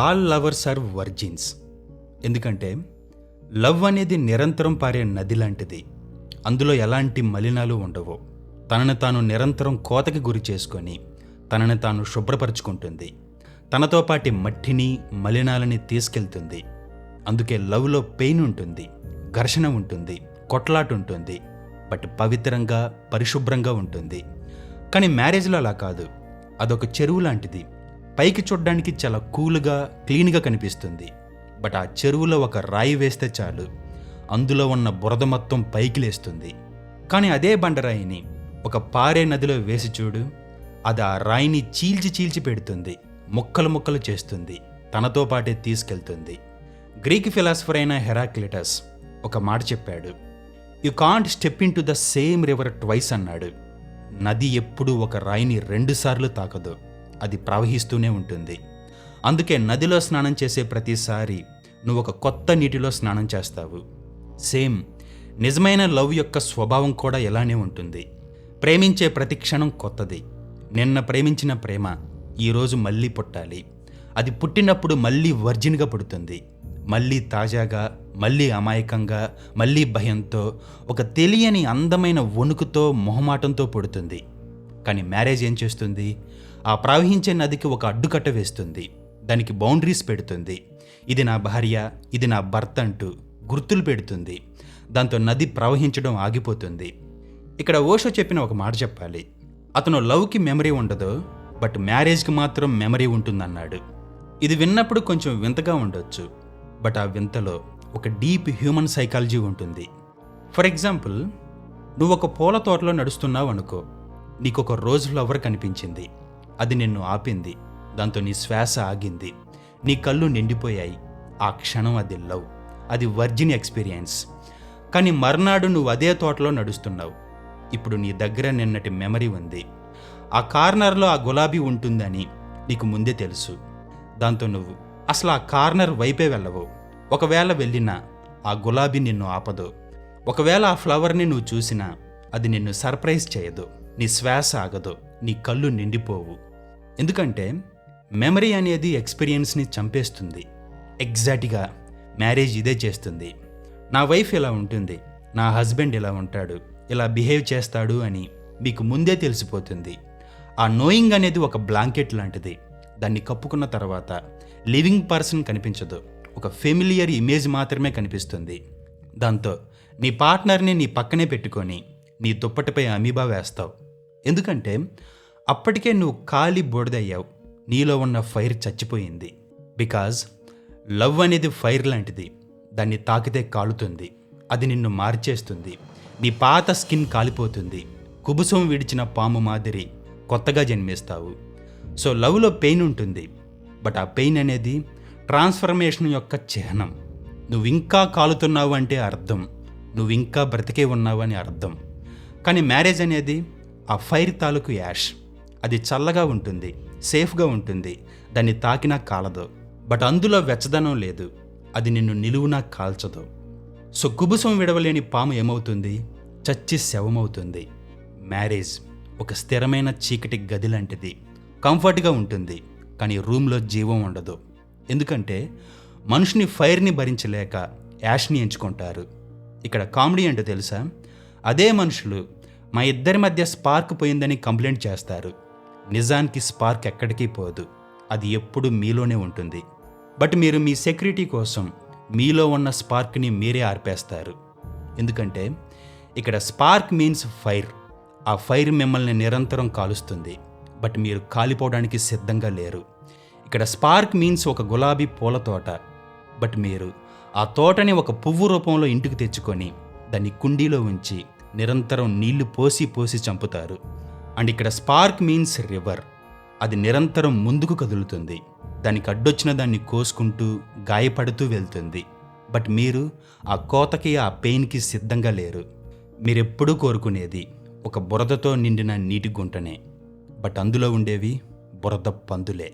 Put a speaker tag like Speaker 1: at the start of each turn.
Speaker 1: All lovers are virgins. ఎందుకంటే love అనేది నిరంతరం పారే నది లాంటిది. అందులో ఎలాంటి మలినాలు ఉండవు. తనను తాను నిరంతరం కోతకి గురి చేసుకొని తనని తాను శుభ్రపరుచుకుంటుంది. తనతో పాటి మట్టిని మలినాలని తీసుకెళ్తుంది. అందుకే లవ్లో పెయిన్ ఉంటుంది, ఘర్షణ ఉంటుంది, కొట్లాట ఉంటుంది, బట్ పవిత్రంగా పరిశుభ్రంగా ఉంటుంది. కానీ మ్యారేజ్లో అలా కాదు. అదొక చెరువు లాంటిది. పైకి చూడ్డానికి చాలా కూల్గా క్లీన్గా కనిపిస్తుంది. బట్ ఆ చెరువులో ఒక రాయి వేస్తే చాలు, అందులో ఉన్న బురద మొత్తం పైకి లేస్తుంది. కానీ అదే బండరాయిని ఒక పారే నదిలో వేసి చూడు, అది ఆ రాయిని చీల్చి చీల్చి పెడుతుంది, ముక్కలు ముక్కలు చేస్తుంది, తనతో పాటే తీసుకెళ్తుంది. గ్రీక్ ఫిలాసఫర్ అయిన హెరాక్లిటస్ ఒక మాట చెప్పాడు, you can't step in to the same river twice అన్నాడు. నది ఎప్పుడూ ఒక రాయిని 2 సార్లు తాకదు, అది ప్రవహిస్తూనే ఉంటుంది. అందుకే నదిలో స్నానం చేసే ప్రతిసారి నువ్వు ఒక కొత్త నీటిలో స్నానం చేస్తావు. సేమ్ నిజమైన లవ్ యొక్క స్వభావం కూడా ఇలానే ఉంటుంది. ప్రేమించే ప్రతి క్షణం కొత్తది. నిన్న ప్రేమించిన ప్రేమ ఈరోజు మళ్ళీ పుట్టాలి. అది పుట్టినప్పుడు మళ్ళీ వర్జిన్గా పుడుతుంది. మళ్ళీ తాజాగా, మళ్ళీ అమాయకంగా, మళ్ళీ భయంతో, ఒక తెలియని అందమైన వణుకుతో, మొహమాటంతో పుడుతుంది. కానీ మ్యారేజ్ ఏం చేస్తుంది? ఆ ప్రవహించే నదికి ఒక అడ్డుకట్ట వేస్తుంది. దానికి బౌండరీస్ పెడుతుంది. ఇది నా భార్య, ఇది నా భర్త అంటూ గుర్తులు పెడుతుంది. దాంతో నది ప్రవహించడం ఆగిపోతుంది. ఇక్కడ ఓషో చెప్పిన ఒక మాట చెప్పాలి. అతను లవ్కి మెమరీ ఉండదు, బట్ మ్యారేజ్కి మాత్రం మెమరీ ఉంటుందన్నాడు. ఇది విన్నప్పుడు కొంచెం వింతగా ఉండొచ్చు, బట్ ఆ వింతలో ఒక డీప్ హ్యూమన్ సైకాలజీ ఉంటుంది. ఫర్ ఎగ్జాంపుల్, నువ్వు ఒక పూల తోటలో నడుస్తున్నావు అనుకో. నీకు ఒక రోజ్ ఫ్లవర్ కనిపించింది. అది నిన్ను ఆపింది. దాంతో నీ శ్వాస ఆగింది. నీ కళ్ళు నిండిపోయాయి. ఆ క్షణం అది లవ్, అది వర్జిన్ ఎక్స్పీరియన్స్. కానీ మర్నాడు నువ్వు అదే తోటలో నడుస్తున్నావు. ఇప్పుడు నీ దగ్గర నిన్నటి మెమరీ ఉంది. ఆ కార్నర్లో ఆ గులాబీ ఉంటుందని నీకు ముందే తెలుసు. దాంతో నువ్వు అసలు ఆ కార్నర్ వైపే వెళ్ళవు. ఒకవేళ వెళ్ళినా ఆ గులాబీ నిన్ను ఆపదు. ఒకవేళ ఆ ఫ్లవర్ని నువ్వు చూసినా అది నిన్ను సర్ప్రైజ్ చేయదు. నీ శ్వాస ఆగదు, నీ కళ్ళు నిండిపోవు. ఎందుకంటే మెమరీ అనేది ఎక్స్పీరియన్స్ని చంపేస్తుంది. ఎగ్జాక్ట్గా మ్యారేజ్ ఇదే చేస్తుంది. నా వైఫ్ ఇలా ఉంటుంది, నా హస్బెండ్ ఇలా ఉంటాడు, ఇలా బిహేవ్ చేస్తాడు అని మీకు ముందే తెలిసిపోతుంది. ఆ నోయింగ్ అనేది ఒక బ్లాంకెట్ లాంటిది. దాన్ని కప్పుకున్న తర్వాత లివింగ్ పర్సన్ కనిపించదు, ఒక ఫెమిలియర్ ఇమేజ్ మాత్రమే కనిపిస్తుంది. దాంతో నీ పార్ట్నర్ని నీ పక్కనే పెట్టుకొని నీ దుప్పటిపై అమీబా వేస్తావు. ఎందుకంటే అప్పటికే నువ్వు కాలి బూడిదయ్యావు. నీలో ఉన్న ఫైర్ చచ్చిపోయింది. బికాజ్ లవ్ అనేది ఫైర్ లాంటిది. దాన్ని తాకితే కాలుతుంది, అది నిన్ను మార్చేస్తుంది. నీ పాత స్కిన్ కాలిపోతుంది. కుబుసం విడిచిన పాము మాదిరి కొత్తగా జన్మిస్తావు. సో లవ్లో పెయిన్ ఉంటుంది, బట్ ఆ పెయిన్ అనేది ట్రాన్స్ఫర్మేషన్ యొక్క చిహ్నం. నువ్వు ఇంకా కాలుతున్నావు అంటే అర్థం నువ్వు ఇంకా బ్రతికే ఉన్నావు అని అర్థం. కానీ మ్యారేజ్ అనేది ఆ ఫైర్ తాలూకు యాష్. అది చల్లగా ఉంటుంది, సేఫ్గా ఉంటుంది, దాన్ని తాకినా కాలదు. బట్ అందులో వెచ్చదనం లేదు, అది నిన్ను నిలువునా కాల్చదు. సో కుబుసం విడవలేని పాము ఏమవుతుంది? చచ్చి శవమవుతుంది. మ్యారేజ్ ఒక స్థిరమైన చీకటి గది లాంటిది. కంఫర్ట్గా ఉంటుంది, కానీ రూమ్లో జీవం ఉండదు. ఎందుకంటే మనుషుని ఫైర్ని భరించలేక యాష్ని ఎంచుకుంటారు. ఇక్కడ కామెడీ ఏంటో తెలుసా? అదే మనుషులు మా ఇద్దరి మధ్య స్పార్క్ పోయిందని కంప్లైంట్ చేస్తారు. నిజానికి స్పార్క్ ఎక్కడికి పోదు, అది ఎప్పుడు మీలోనే ఉంటుంది. బట్ మీరు మీ సెక్యూరిటీ కోసం మీలో ఉన్న స్పార్క్ని మీరే ఆర్పేస్తారు. ఎందుకంటే ఇక్కడ స్పార్క్ మీన్స్ ఫైర్. ఆ ఫైర్ మిమ్మల్ని నిరంతరం కాలుస్తుంది, బట్ మీరు కాలిపోవడానికి సిద్ధంగా లేరు. ఇక్కడ స్పార్క్ మీన్స్ ఒక గులాబీ పూల తోట, బట్ మీరు ఆ తోటని ఒక పువ్వు రూపంలో ఇంటికి తెచ్చుకొని దాన్ని కుండీలో ఉంచి నిరంతరం నీళ్లు పోసి పోసి చంపుతారు. అండ్ ఇక్కడ స్పార్క్ మీన్స్ రివర్. అది నిరంతరం ముందుకు కదులుతుంది. దానికి అడ్డొచ్చిన దాన్ని కోసుకుంటూ గాయపడుతూ వెళ్తుంది. బట్ మీరు ఆ కోతకి, ఆ పెయిన్కి సిద్ధంగా లేరు. మీరెప్పుడూ కోరుకునేది ఒక బురదతో నిండిన నీటి గుంటనే, బట్ అందులో ఉండేవి బురద పందులే.